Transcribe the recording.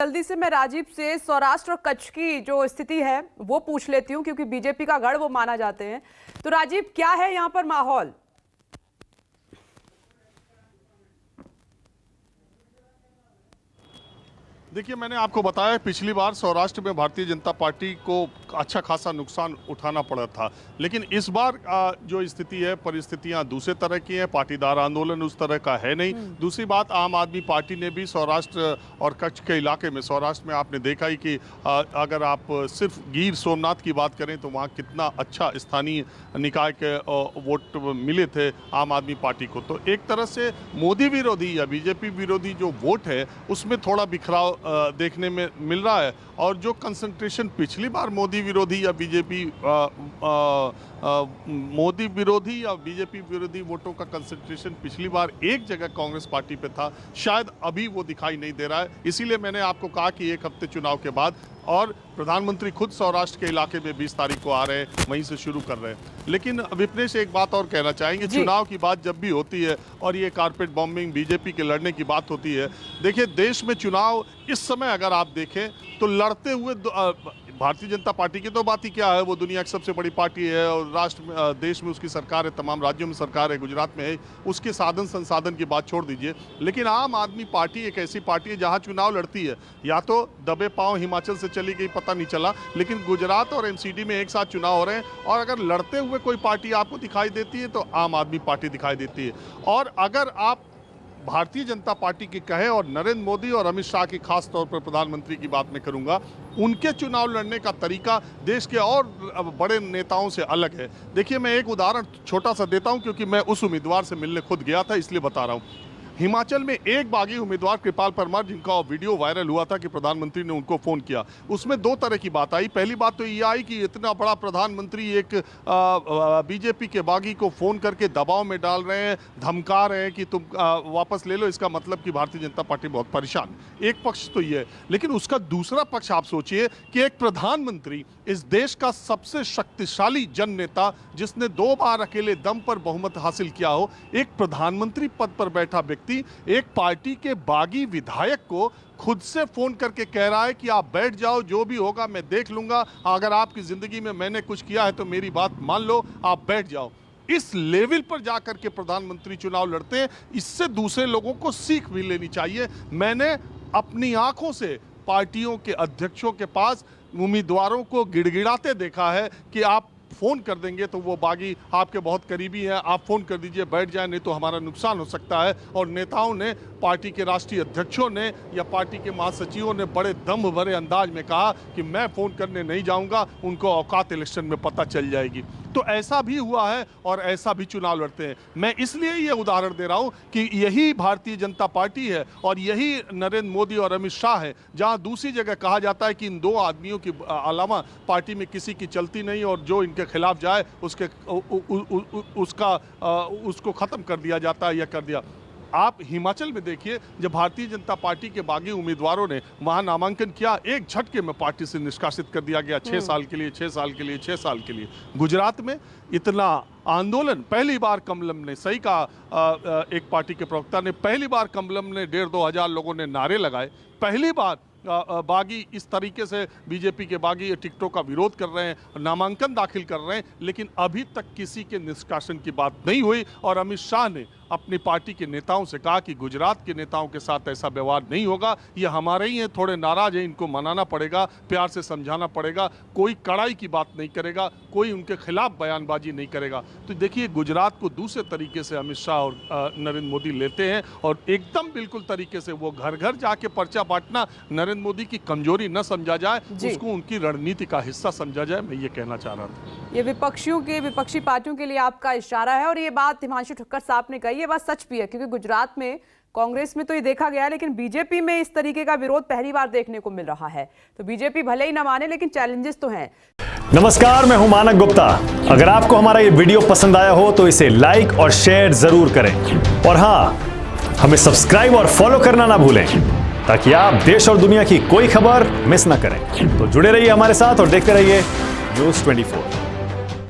जल्दी से मैं राजीव से सौराष्ट्र और कच्छ की जो स्थिति है वो पूछ लेती हूँ, क्योंकि बीजेपी का गढ़ वो माना जाते हैं। तो राजीव, क्या है यहाँ पर माहौल? देखिए, मैंने आपको बताया पिछली बार सौराष्ट्र में भारतीय जनता पार्टी को अच्छा खासा नुकसान उठाना पड़ा था, लेकिन इस बार जो स्थिति है, परिस्थितियां दूसरे तरह की हैं। पाटीदार आंदोलन उस तरह का है नहीं। दूसरी बात, आम आदमी पार्टी ने भी सौराष्ट्र और कच्छ के इलाके में, सौराष्ट्र में आपने देखा ही कि अगर आप सिर्फ गिर सोमनाथ की बात करें तो वहाँ कितना अच्छा स्थानीय निकाय के वोट मिले थे आम आदमी पार्टी को। तो एक तरह से मोदी विरोधी या बीजेपी विरोधी जो वोट है उसमें थोड़ा बिखराव देखने में मिल रहा है। और जो कंसंट्रेशन पिछली बार मोदी विरोधी या बीजेपी विरोधी वोटों का कंसंट्रेशन पिछली बार एक जगह कांग्रेस पार्टी पे था, शायद अभी वो दिखाई नहीं दे रहा है। इसीलिए मैंने आपको कहा कि एक हफ्ते चुनाव के बाद, और प्रधानमंत्री खुद सौराष्ट्र के इलाके में 20 तारीख को आ रहे हैं, वहीं से शुरू कर रहे हैं। लेकिन विपनेश, एक बात और कहना चाहेंगे, चुनाव की बात जब भी होती है और ये कारपेट बॉम्बिंग बीजेपी के लड़ने की बात होती है, देखिए देश में चुनाव इस समय अगर आप देखें तो लड़ते हुए भारतीय जनता पार्टी की तो बात ही क्या है, वो दुनिया की सबसे बड़ी पार्टी है और देश में उसकी सरकार है, तमाम राज्यों में सरकार है, गुजरात में है, उसके साधन संसाधन की बात छोड़ दीजिए। लेकिन आम आदमी पार्टी एक ऐसी पार्टी है जहां चुनाव लड़ती है, या तो दबे पांव हिमाचल से चली गई, पता नहीं चला, लेकिन गुजरात और एमसीडी में एक साथ चुनाव हो रहे हैं। और अगर लड़ते हुए कोई पार्टी आपको दिखाई देती है तो आम आदमी पार्टी दिखाई देती है। और अगर आप भारतीय जनता पार्टी की कहे, और नरेंद्र मोदी और अमित शाह की खास तौर पर प्रधानमंत्री की बात मैं करूंगा, उनके चुनाव लड़ने का तरीका देश के और बड़े नेताओं से अलग है। देखिए, मैं एक उदाहरण छोटा सा देता हूं, क्योंकि मैं उस उम्मीदवार से मिलने खुद गया था, इसलिए बता रहा हूं। हिमाचल में एक बागी उम्मीदवार कृपाल परमार, जिनका वीडियो वायरल हुआ था कि प्रधानमंत्री ने उनको फोन किया, उसमें दो तरह की बात आई। पहली बात तो ये आई कि इतना बड़ा प्रधानमंत्री एक बीजेपी के बागी को फोन करके दबाव में डाल रहे हैं, धमका रहे हैं कि तुम वापस ले लो, इसका मतलब कि भारतीय जनता पार्टी बहुत परेशान। एक पक्ष तो ये है, लेकिन उसका दूसरा पक्ष आप सोचिए कि एक प्रधानमंत्री, इस देश का सबसे शक्तिशाली जन नेता, जिसने 2 बार अकेले दम पर बहुमत हासिल किया हो, एक प्रधानमंत्री पद पर बैठा व्यक्ति एक पार्टी के बागी विधायक को खुद से फोन करके कह रहा है कि आप बैठ जाओ, जो भी होगा मैं देख लूंगा, अगर आपकी जिंदगी में मैंने कुछ किया है तो मेरी बात मान लो, आप बैठ जाओ। इस लेवल पर जाकर के प्रधानमंत्री चुनाव लड़ते हैं। इससे दूसरे लोगों को सीख भी लेनी चाहिए। मैंने अपनी आंखों से पार्टियों के अध्यक्षों के पास उम्मीदवारों को गिड़गिड़ाते देखा है कि आप फोन कर देंगे तो वो बागी आपके बहुत करीबी हैं, आप फोन कर दीजिए, बैठ जाए, नहीं तो हमारा नुकसान हो सकता है। और नेताओं ने, पार्टी के राष्ट्रीय अध्यक्षों ने या पार्टी के महासचिवों ने बड़े दम भरे अंदाज में कहा कि मैं फोन करने नहीं जाऊंगा, उनको औकात इलेक्शन में पता चल जाएगी। तो ऐसा भी हुआ है और ऐसा भी चुनाव लड़ते हैं। मैं इसलिए ये उदाहरण दे रहा हूं कि यही भारतीय जनता पार्टी है और यही नरेंद्र मोदी और अमित शाह है, जहां दूसरी जगह कहा जाता है कि इन 2 आदमियों के अलावा पार्टी में किसी की चलती नहीं, और जो इनके खिलाफ जाए उसको खत्म कर दिया जाता है या कर दिया। आप हिमाचल में देखिए, जब भारतीय जनता पार्टी के बागी उम्मीदवारों ने वहां नामांकन किया, एक झटके में पार्टी से निष्कासित कर दिया गया, 6 साल के लिए, 6 साल के लिए, 6 साल के लिए। गुजरात में इतना आंदोलन, पहली बार कमलम ने, सही कहा एक पार्टी के प्रवक्ता ने, पहली बार कमलम ने 1,500-2 हजार लोगों ने नारे लगाए। पहली बार बागी इस तरीके से, बीजेपी के बागी टिकटों का विरोध कर रहे हैं, नामांकन दाखिल कर रहे हैं, लेकिन अभी तक किसी के निष्कासन की बात नहीं हुई। और अमित शाह ने अपनी पार्टी के नेताओं से कहा कि गुजरात के नेताओं के साथ ऐसा व्यवहार नहीं होगा, ये हमारे ही हैं, थोड़े नाराज हैं, इनको मनाना पड़ेगा, प्यार से समझाना पड़ेगा, कोई कड़ाई की बात नहीं करेगा, कोई उनके खिलाफ बयानबाजी नहीं करेगा। तो देखिए, गुजरात को दूसरे तरीके से अमित शाह और नरेंद्र मोदी लेते हैं, और एकदम बिल्कुल तरीके से वो घर घर जाके पर्चा बांटना नरेंद्र मोदी की कमजोरी न समझा जाए, उसको उनकी रणनीति का हिस्सा समझा जाए। मैं ये कहना चाह रहा था। ये विपक्षी पार्टियों के लिए आपका इशारा है, और ये बात हिमांशु ठक्कर साहब ने कही, ये बात सच भी है, क्योंकि गुजरात में कांग्रेस में तो ये देखा गया है, लेकिन बीजेपी में इस तरीके का विरोध पहली बार देखने को मिल रहा है। तो बीजेपी भले ही न माने, लेकिन चैलेंजेस तो हैं। नमस्कार, मैं हूं मानक गुप्ता। अगर आपको हमारा ये वीडियो पसंद आया हो तो इसे लाइक और शेयर जरूर करें, और हां, हमें सब्सक्राइब और फॉलो करना ना भूलें, ताकि आप देश और दुनिया की कोई खबर मिस ना करें। तो जुड़े रहिए हमारे साथ और देखते रहिए न्यूज़ 24।